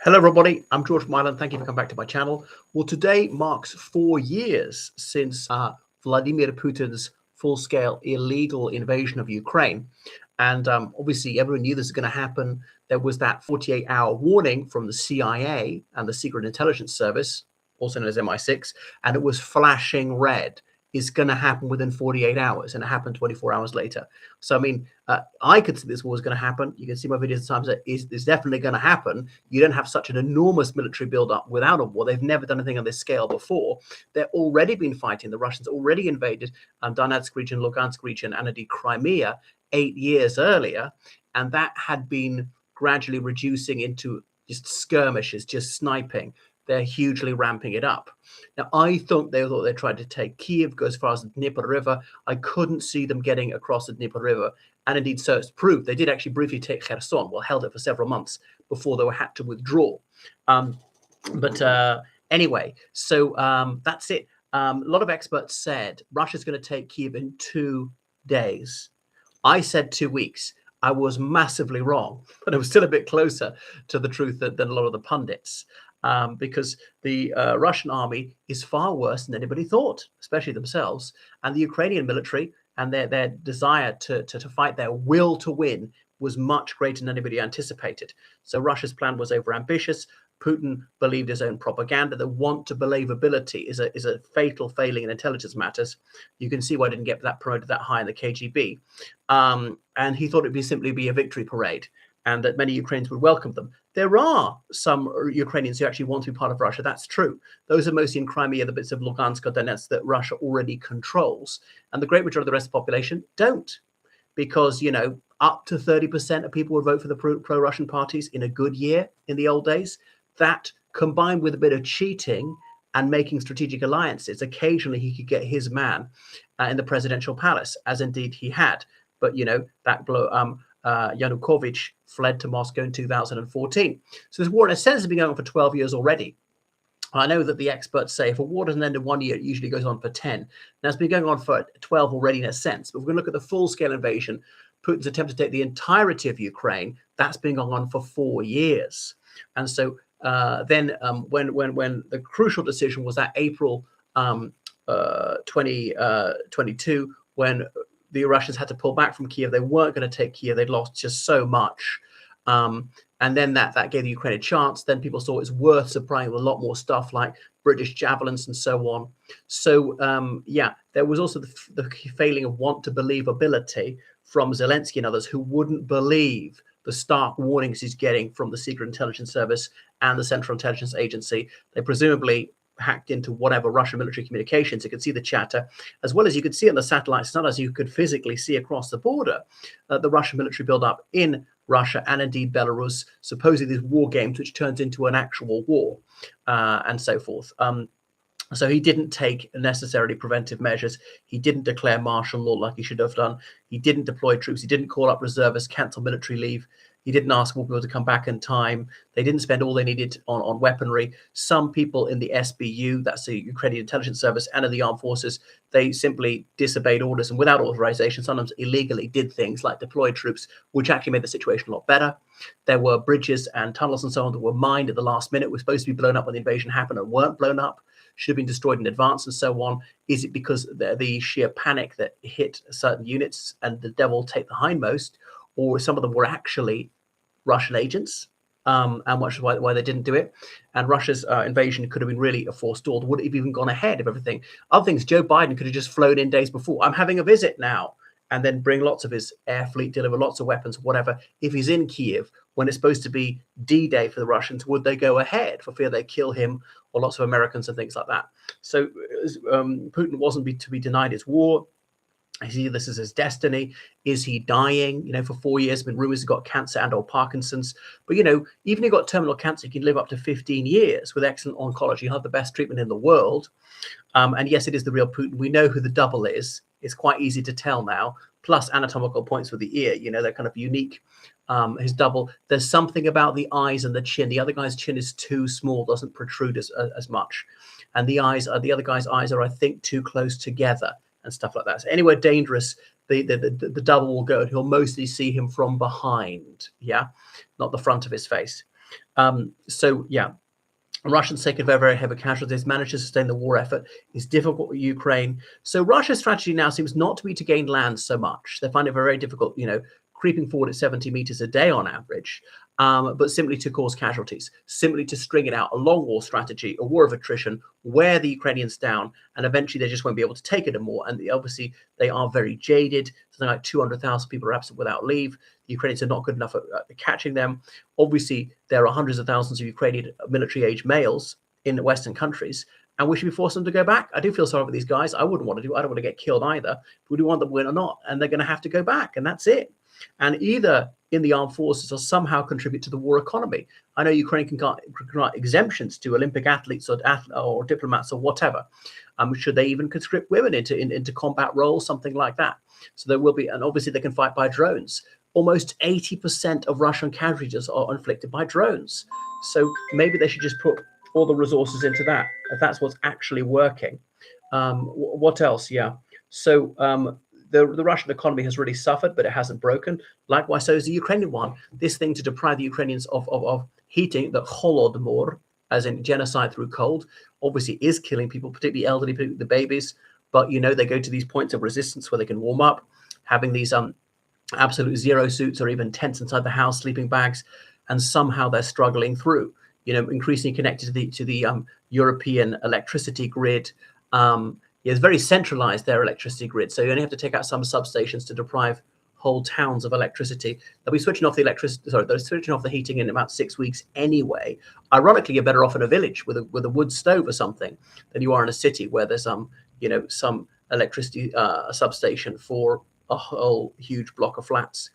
Hello, everybody. I'm George from Ireland. Thank you for coming back to my channel. Well, today marks 4 years since Vladimir Putin's full-scale illegal invasion of Ukraine. And obviously, everyone knew this was going to happen. There was that 48-hour warning from the CIA and the Secret Intelligence Service, also known as MI6, and it was flashing red. It's going to happen within 48 hours, and it happened 24 hours later. So, I mean, I could see this war was going to happen. You can see my videos at times that it's definitely going to happen. You don't have such an enormous military buildup without a war. They've never done anything on this scale before. They've already been fighting. The Russians already invaded Donetsk region, Lugansk region, and indeed Crimea 8 years earlier. And that had been gradually reducing into just skirmishes, just sniping. They're hugely ramping it up. Now, I thought they tried to take Kiev, go as far as the Dnieper River. I couldn't see them getting across the Dnieper River. And indeed, so it's proved. They did actually briefly take Kherson, well, held it for several months before they had to withdraw. Anyway, so that's it. A lot of experts said Russia's going to take Kiev in 2 days. I said 2 weeks. I was massively wrong, but it was still a bit closer to the truth than a lot of the pundits. Because the Russian army is far worse than anybody thought, especially themselves. And the Ukrainian military and their desire to fight, their will to win, was much greater than anybody anticipated. So Russia's plan was overambitious. Putin believed his own propaganda. The want to believability is a fatal failing in intelligence matters. You can see why I didn't get that promoted that high in the KGB. And he thought it'd simply be a victory parade, and that many Ukrainians would welcome them. There are some Ukrainians who actually want to be part of Russia. That's true. Those are mostly in Crimea, the bits of Lugansk or Donetsk that Russia already controls. And the great majority of the rest of the population don't. Because, you know, up to 30% of people would vote for the pro-Russian parties in a good year in the old days. That, combined with a bit of cheating and making strategic alliances, occasionally he could get his man in the presidential palace, as indeed he had. But, you know, that Yanukovych fled to Moscow in 2014. So this war, in a sense, has been going on for 12 years already. I know that the experts say if a war doesn't end in 1 year, it usually goes on for 10. Now, it's been going on for 12 already in a sense. But we're going to look at the full-scale invasion, Putin's attempt to take the entirety of Ukraine. That's been going on for 4 years. And so then when the crucial decision was that April 2022, when the Russians had to pull back from Kiev. They weren't going to take Kiev. They'd lost just so much. And then that gave the Ukraine a chance. Then people saw it's worth supplying with a lot more stuff like British javelins and so on. So, yeah, there was also the failing of want to believability from Zelensky and others who wouldn't believe the stark warnings he's getting from the Secret Intelligence Service and the Central Intelligence Agency. They presumably hacked into whatever Russian military communications. You could see the chatter, as well as you could see on the satellites, not as you could physically see across the border, the Russian military buildup in Russia and indeed Belarus, supposedly these war games, which turns into an actual war and so forth. So he didn't take necessarily preventive measures. He didn't declare martial law like he should have done. He didn't deploy troops. He didn't call up reservists, cancel military leave. He didn't ask more people to come back in time. They didn't spend all they needed on weaponry. Some people in the SBU, that's the Ukrainian intelligence service, and in the armed forces, they simply disobeyed orders and without authorization, sometimes illegally did things like deploy troops, which actually made the situation a lot better. There were bridges and tunnels and so on that were mined at the last minute, were supposed to be blown up when the invasion happened and weren't blown up, should have been destroyed in advance and so on. Is it because the sheer panic that hit certain units and the devil take the hindmost, or some of them were actually Russian agents, and which is why they didn't do it? And Russia's invasion could have been really forestalled. Would it have even gone ahead of everything? Other things, Joe Biden could have just flown in days before. I'm having a visit now, and then bring lots of his air fleet, deliver lots of weapons, whatever. If he's in Kiev when it's supposed to be D-Day for the Russians, would they go ahead for fear they kill him or lots of Americans and things like that? So Putin wasn't to be denied his war. I see this is his destiny. Is he dying? You know, for 4 years, been rumors he got cancer and or Parkinson's. But, you know, even if you got terminal cancer, you can live up to 15 years with excellent oncology. You have the best treatment in the world. And yes, it is the real Putin. We know who the double is. It's quite easy to tell now. Plus anatomical points with the ear. You know, they're kind of unique. His double. There's something about the eyes and the chin. The other guy's chin is too small, doesn't protrude as much. And the other guy's eyes are, I think, too close together. And stuff like that. So anywhere dangerous, the double will go, and he'll mostly see him from behind, yeah, not the front of his face. So yeah, Russians taken very, very heavy casualties, managed to sustain the war effort. It's difficult with Ukraine. So Russia's strategy now seems not to be to gain land so much. They find it very difficult, creeping forward at 70 meters a day on average, but simply to cause casualties, simply to string it out, a long war strategy, a war of attrition, wear the Ukrainians down, and eventually they just won't be able to take it anymore. And obviously they are very jaded. Something like 200,000 people are absent without leave. The Ukrainians are not good enough at catching them. Obviously, there are hundreds of thousands of Ukrainian military-age males in Western countries, and we should be forcing them to go back. I do feel sorry for these guys. I wouldn't want to do. I don't want to get killed either. We do want them to win or not, and they're going to have to go back, and that's it. And either in the armed forces or somehow contribute to the war economy. I know Ukraine can grant exemptions to Olympic athletes or diplomats or whatever. Should they even conscript women into combat roles, something like that? So there will be, and obviously they can fight by drones. Almost 80% of Russian casualties are inflicted by drones. So maybe they should just put all the resources into that, if that's what's actually working. What else? Yeah. So the Russian economy has really suffered, but it hasn't broken. Likewise, so is the Ukrainian one. This thing to deprive the Ukrainians of heating, the Holodomor, as in genocide through cold, obviously is killing people, particularly elderly people, the babies. But, they go to these points of resistance where they can warm up, having these absolute zero suits or even tents inside the house, sleeping bags, and somehow they're struggling through, increasingly connected to the European electricity grid. It's very centralized, their electricity grid. So you only have to take out some substations to deprive whole towns of electricity. They'll be switching off the electricity. Sorry, they're switching off the heating in about 6 weeks anyway. Ironically, you're better off in a village with a wood stove or something than you are in a city where there's some electricity substation for a whole huge block of flats.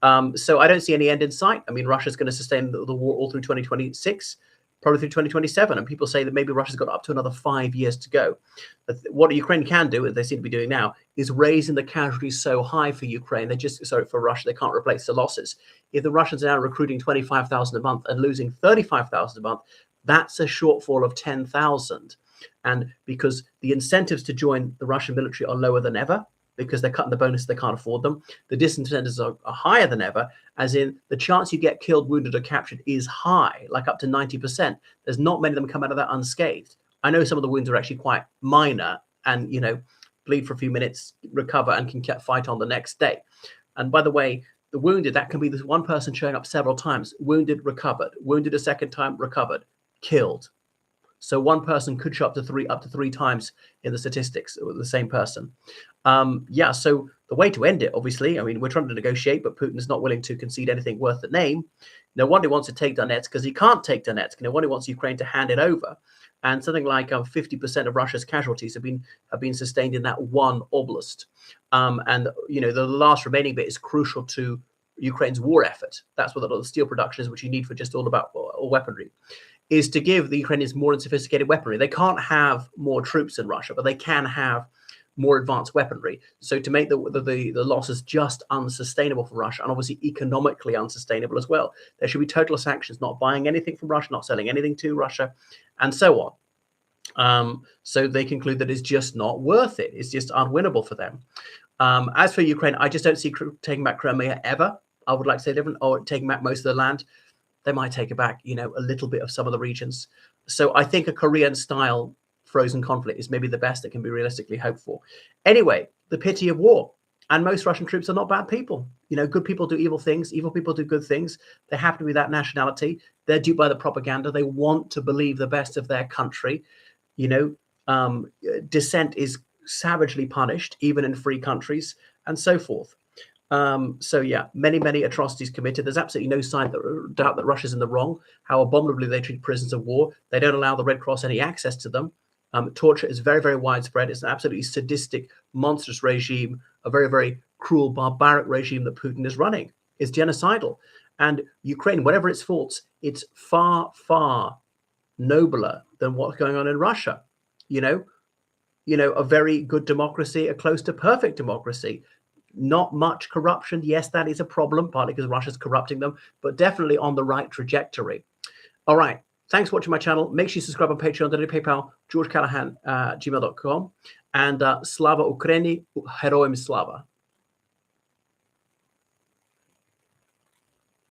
So I don't see any end in sight. I mean, Russia's going to sustain the war all through 2026. Probably through 2027, and people say that maybe Russia's got up to another 5 years to go. But what Ukraine can do, as they seem to be doing now, is raising the casualties so high for Ukraine. For Russia, they can't replace the losses. If the Russians are now recruiting 25,000 a month and losing 35,000 a month, that's a shortfall of 10,000. And because the incentives to join the Russian military are lower than ever, because they're cutting the bonus, they can't afford them. The disincentives are higher than ever, as in the chance you get killed, wounded, or captured is high, like up to 90%. There's not many of them come out of that unscathed. I know some of the wounds are actually quite minor and, bleed for a few minutes, recover, and can fight on the next day. And by the way, the wounded, that can be this one person showing up several times, wounded, recovered, wounded a second time, recovered, killed. So one person could show up to three times in the statistics with the same person. So the way to end it, obviously, I mean, we're trying to negotiate, but Putin is not willing to concede anything worth the name. No wonder he wants to take Donetsk, because he can't take Donetsk. No wonder he wants Ukraine to hand it over. And something like 50% of Russia's casualties have been sustained in that one oblast. And the last remaining bit is crucial to Ukraine's war effort. That's what a lot of steel production is, which you need for just all about weaponry, is to give the Ukrainians more and sophisticated weaponry. They can't have more troops in Russia, but they can have more advanced weaponry. So to make the losses just unsustainable for Russia, and obviously economically unsustainable as well, there should be total sanctions, not buying anything from Russia, not selling anything to Russia, and so on. So they conclude that it's just not worth it. It's just unwinnable for them. As for Ukraine, I just don't see taking back Crimea ever. I would like to say different, or taking back most of the land. They might take it back, a little bit of some of the regions. So I think a Korean-style frozen conflict is maybe the best that can be realistically hoped for. Anyway, the pity of war. And most Russian troops are not bad people. Good people do evil things. Evil people do good things. They have to be that nationality. They're duped by the propaganda. They want to believe the best of their country. Dissent is savagely punished, even in free countries, and so forth. So yeah, many atrocities committed. There's absolutely no doubt that Russia's in the wrong. How abominably they treat prisoners of war. They don't allow the Red Cross any access to them. Torture is very, very widespread. It's an absolutely sadistic, monstrous regime, a very, very cruel, barbaric regime that Putin is running. It's genocidal. And Ukraine, whatever its faults, it's far, far nobler than what's going on in Russia. A very good democracy, a close to perfect democracy. Not much corruption. Yes, that is a problem, partly because Russia's corrupting them, but definitely on the right trajectory. All right. Thanks for watching my channel. Make sure you subscribe on Patreon, donate PayPal, georgecallahan@gmail.com. And Slava Ukraini, Heroim Slava.